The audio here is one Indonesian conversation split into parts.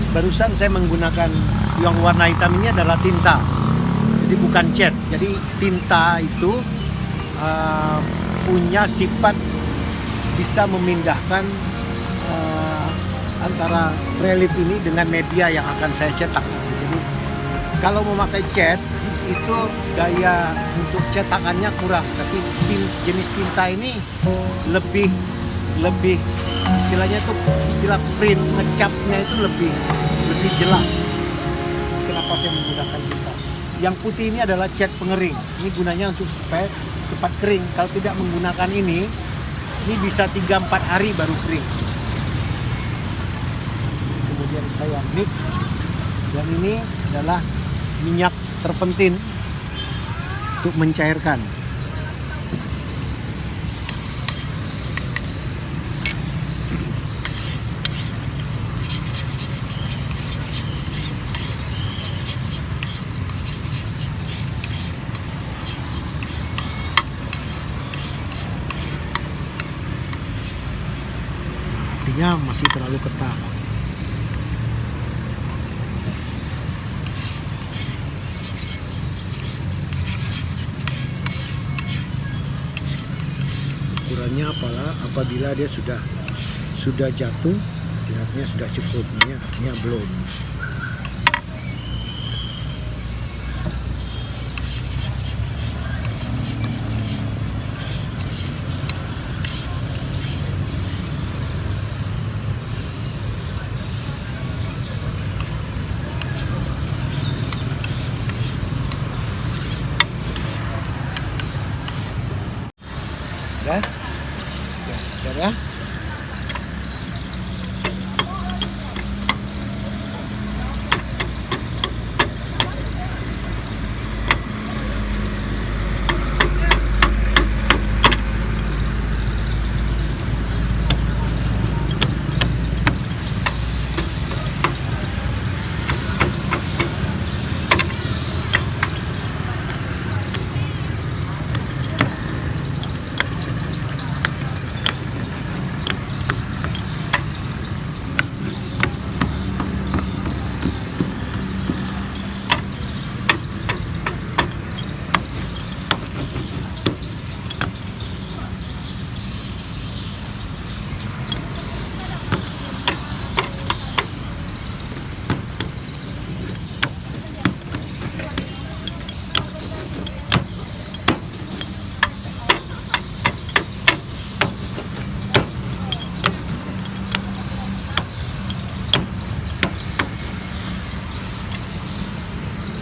barusan saya menggunakan yang warna hitam ini adalah tinta, jadi bukan cat. Jadi tinta itu punya sifat bisa memindahkan antara relief ini dengan media yang akan saya cetak. Jadi kalau memakai cat itu daya untuk cetakannya kurang, tapi jenis tinta ini lebih istilahnya itu istilah print ngecapnya itu lebih jelas. Kenapa saya menggunakan tinta? Yang putih ini adalah cat pengering. Ini gunanya untuk supaya cepat kering. Kalau tidak menggunakan ini bisa 3-4 hari baru kering. Kemudian saya mix, dan ini adalah minyak terpentin untuk mencairkan. Artinya masih terlalu ketat. Ukurannya apabila dia sudah jatuh, artinya sudah cukup. Ini artinya belum. Ya.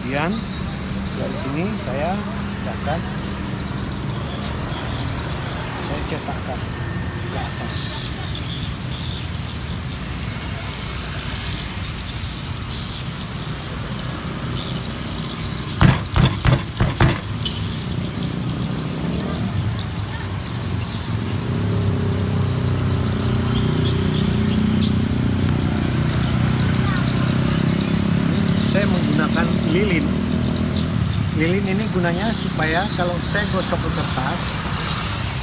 Kemudian dari sini saya cetakkan ke atas. Saya menggunakan lilin. Lilin ini gunanya supaya kalau saya gosok ke kertas,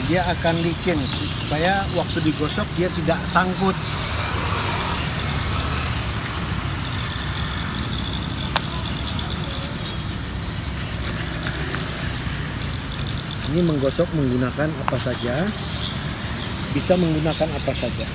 dia akan licin, supaya waktu digosok dia tidak sangkut. Ini menggosok menggunakan apa saja, bisa menggunakan apa saja.